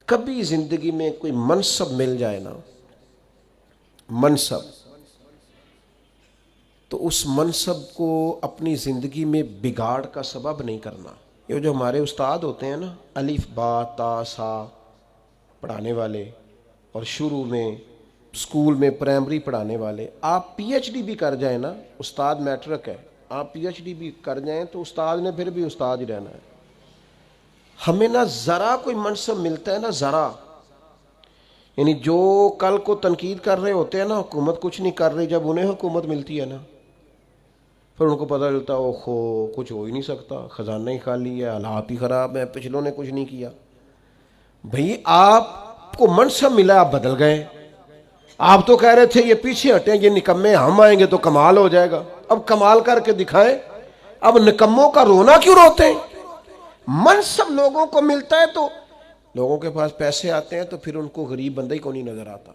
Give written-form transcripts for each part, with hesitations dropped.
کبھی زندگی میں کوئی منصب مل جائے نا، منصب، تو اس منصب کو اپنی زندگی میں بگاڑ کا سبب نہیں کرنا۔ یہ جو ہمارے استاد ہوتے ہیں نا، الف با تا سا پڑھانے والے، اور شروع میں اسکول میں پرائمری پڑھانے والے، آپ پی ایچ ڈی بھی کر جائیں نا، استاد میٹرک ہے، آپ پی ایچ ڈی بھی کر جائیں تو استاد نے پھر بھی استاد ہی رہنا ہے۔ ہمیں نہ ذرا کوئی منصب ملتا ہے نا ذرا، یعنی جو کل کو تنقید کر رہے ہوتے ہیں نا حکومت کچھ نہیں کر رہی، جب انہیں حکومت ملتی ہے نا پھر ان کو پتہ چلتا ہے اوہو کچھ ہو ہی نہیں سکتا، خزانہ ہی خالی ہے، حالات ہی خراب ہیں، پچھلوں نے کچھ نہیں کیا۔ بھئی آپ کو منصب ملا، آپ بدل گئے۔ آپ تو کہہ رہے تھے یہ پیچھے ہٹیں، یہ نکمے، ہم آئیں گے تو کمال ہو جائے گا، اب کمال کر کے دکھائیں۔ اب نکموں کا رونا کیوں روتے ہیں؟ منصب لوگوں کو ملتا ہے تو لوگوں کے پاس پیسے آتے ہیں تو پھر ان کو غریب بندہ ہی کو نہیں نظر آتا۔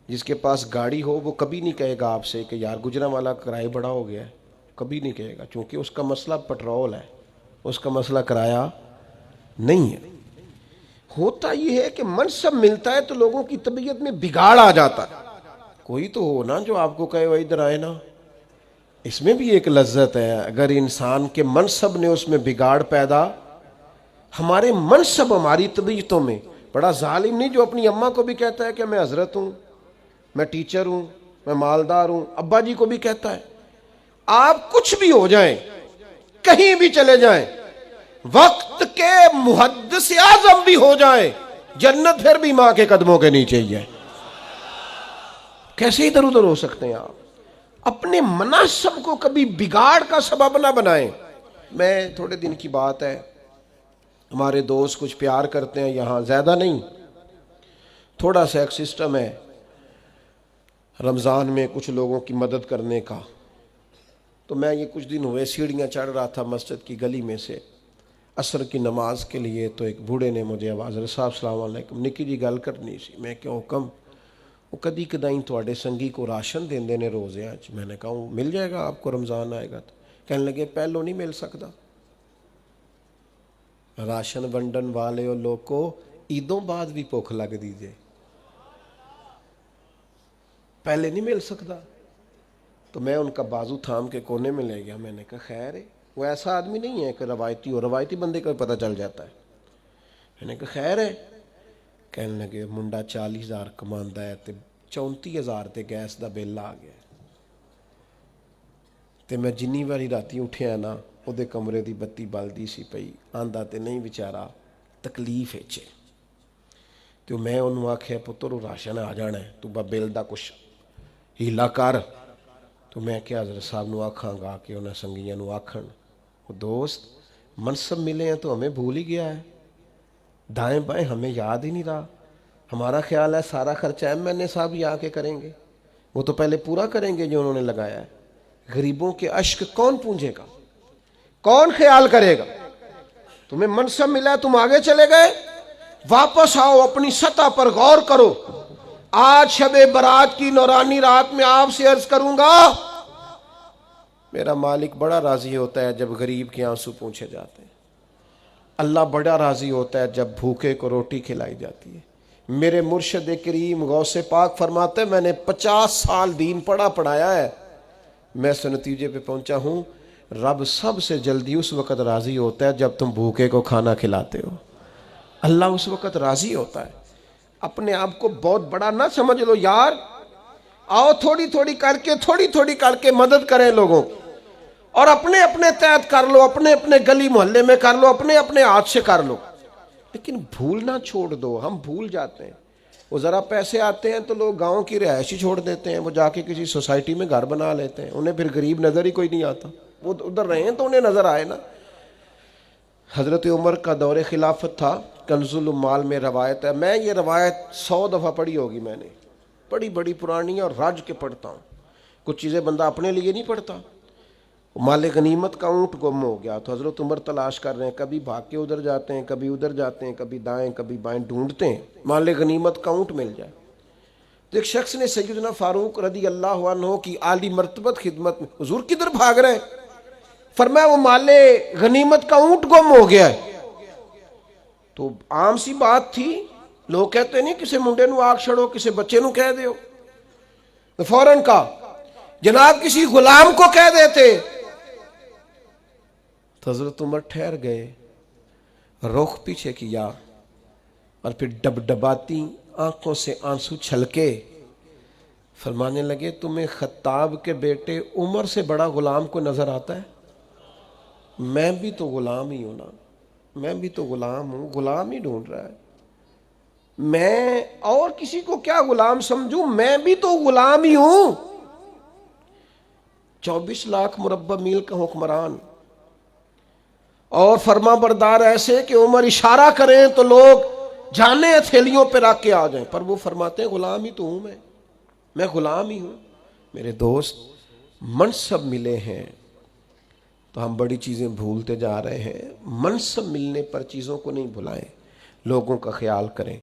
جس کے پاس گاڑی ہو وہ کبھی نہیں کہے گا آپ سے کہ یار گجرانوالہ کرایہ بڑا ہو گیا ہے، کبھی نہیں کہے گا، چونکہ اس کا مسئلہ پٹرول ہے، اس کا مسئلہ کرایہ نہیں ہے۔ ہوتا یہ ہے کہ منصب ملتا ہے تو لوگوں کی طبیعت میں بگاڑ آ جاتا ہے۔ کوئی تو ہو نا جو آپ کو کہے وہ ادھر آئے نا، اس میں بھی ایک لذت ہے۔ اگر انسان کے منصب نے اس میں بگاڑ پیدا، ہمارے منصب ہماری طبیعتوں میں، بڑا ظالم نہیں جو اپنی اماں کو بھی کہتا ہے کہ میں حضرت ہوں، میں ٹیچر ہوں، میں مالدار ہوں، ابا جی کو بھی کہتا ہے۔ آپ کچھ بھی ہو جائیں، کہیں بھی چلے جائیں، وقت کے محدث اعظم بھی ہو جائیں، جنت پھر بھی ماں کے قدموں کے نیچے ہی ہے۔ کیسے ادھر ادھر ہو سکتے ہیں آپ؟ اپنے مناصب کو کبھی بگاڑ کا سبب نہ بنائیں۔ میں تھوڑے دن کی بات ہے، ہمارے دوست کچھ پیار کرتے ہیں یہاں، زیادہ نہیں، تھوڑا سا ایک سسٹم ہے رمضان میں کچھ لوگوں کی مدد کرنے کا۔ تو میں یہ کچھ دن ہوئے سیڑھیاں چڑھ رہا تھا مسجد کی گلی میں سے عصر کی نماز کے لیے، تو ایک بوڑھے نے مجھے آواز، صاحب السلام علیکم، نکی جی گل کرنی سی۔ میں کیا حکم؟ وہ کدی کدائیں تھوڑے سنگی کو راشن دیندے نے روزے آج۔ میں نے کہا مل جائے گا آپ کو، رمضان آئے گا تو۔ کہنے لگے پہلو نہیں مل سکتا، راشن ونڈن والے لوگ کو عیدوں بعد بھی بھوک لگ دیجئے، پہلے نہیں مل سکتا۔ تو میں ان کا بازو تھام کے کونے میں لے گیا، میں نے کہا خیر ہے، وہ ایسا آدمی نہیں ہے کہ روایتی ہو، روایتی بندے کا پتہ چل جاتا ہے۔ میں نے کہا خیر ہے۔ کہنے لگے منڈا 40,000 کماندا ہے تے 34,000 تے گیس دا بل آ گیا تے میں جنی واری راتی اٹھیا نا او دے کمرے دی بتی بلدی سی پئی، آندا تے نہیں بیچارہ تکلیف ہے تو میں انہوں آکھیا پتر راشن آ جانا ہے، تو با بل دا کچھ ہیلا کر۔ تو میں کیا حضرت صاحب نو آکھاں گا کہ انہیں سنگیاں نو آکھن، وہ دوست منصب ملے ہیں تو ہمیں بھول ہی گیا ہے، دائیں بائیں ہمیں یاد ہی نہیں رہا۔ ہمارا خیال ہے سارا خرچہ ایم این اے صاحب ہی آ کے کریں گے، وہ تو پہلے پورا کریں گے جو انہوں نے لگایا ہے۔ غریبوں کے اشک کون پونجے گا، کون خیال کرے گا؟ تمہیں منصب ملا ہے، تم آگے چلے گئے، واپس آؤ، اپنی سطح پر غور کرو۔ آج شب برات کی نورانی رات میں آپ سے عرض کروں گا، میرا مالک بڑا راضی ہوتا ہے جب غریب کے آنسو پوچھے جاتے ہیں، اللہ بڑا راضی ہوتا ہے جب بھوکے کو روٹی کھلائی جاتی ہے۔ میرے مرشد کریم غوث پاک فرماتے ہیں میں نے 50 سال دین پڑھایا ہے، میں اس نتیجے پہ پہنچا ہوں رب سب سے جلدی اس وقت راضی ہوتا ہے جب تم بھوکے کو کھانا کھلاتے ہو، اللہ اس وقت راضی ہوتا ہے۔ اپنے آپ کو بہت بڑا نہ سمجھ لو یار، آؤ تھوڑی تھوڑی کر کے مدد کریں لوگوں کی، اور اپنے اپنے تحت کر لو، اپنے اپنے گلی محلے میں کر لو، اپنے اپنے ہاتھ سے کر لو، لیکن بھولنا چھوڑ دو۔ ہم بھول جاتے ہیں، وہ ذرا پیسے آتے ہیں تو لوگ گاؤں کی رہائش ہی چھوڑ دیتے ہیں، وہ جا کے کسی سوسائٹی میں گھر بنا لیتے ہیں، انہیں پھر غریب نظر ہی کوئی نہیں آتا، وہ ادھر رہے ہیں تو انہیں نظر آئے نا۔ حضرت عمر کا دور خلافت تھا، کنز العمال میں روایت ہے، میں یہ روایت 100 دفعہ پڑھی ہوگی، میں نے بڑی پرانی اور رج کے پڑھتا ہوں، کچھ چیزیں بندہ اپنے لیے نہیں پڑھتا۔ مال غنیمت کا اونٹ گم ہو گیا تو حضرت عمر تلاش کر رہے ہیں، کبھی بھاگ کے ادھر جاتے ہیں، کبھی ادھر جاتے ہیں، کبھی دائیں کبھی بائیں ڈھونڈتے ہیں مال غنیمت کا اونٹ مل جائے۔ تو ایک شخص نے سیدنا فاروق رضی اللہ عنہ کی عالی مرتبت خدمت میں، حضور کدھر بھاگ رہے ہیں؟ فرمایا وہ مال غنیمت کا اونٹ گم ہو گیا ہے۔ تو عام سی بات تھی. لوگ کہتے نہیں کسی منڈے نو آگ چھڑو, کسی بچے نو کہہ دیو, تو فوراً کا جناب کسی غلام کو کہہ دیتے. تو حضرت عمر ٹھہر گئے, رخ پیچھے کیا, اور پھر ڈبڈباتی آنکھوں سے آنسو چھلکے فرمانے لگے, تمہیں خطاب کے بیٹے عمر سے بڑا غلام کو نظر آتا ہے؟ میں بھی تو غلام ہی ہوں نا, میں بھی تو غلام ہوں, غلام ہی ڈھونڈ رہا ہے. میں اور کسی کو کیا غلام سمجھوں, میں بھی تو غلام ہی ہوں. 24 لاکھ مربع میل کا حکمران اور فرما بردار ایسے کہ عمر اشارہ کریں تو لوگ جانے ہتھیلیوں پہ رکھ کے آ جائیں, پر وہ فرماتے ہیں غلام ہی تو ہوں, میں غلام ہی ہوں. میرے دوست, منصب ملے ہیں تو ہم بڑی چیزیں بھولتے جا رہے ہیں. منصب ملنے پر چیزوں کو نہیں بھلائیں, لوگوں کا خیال کریں.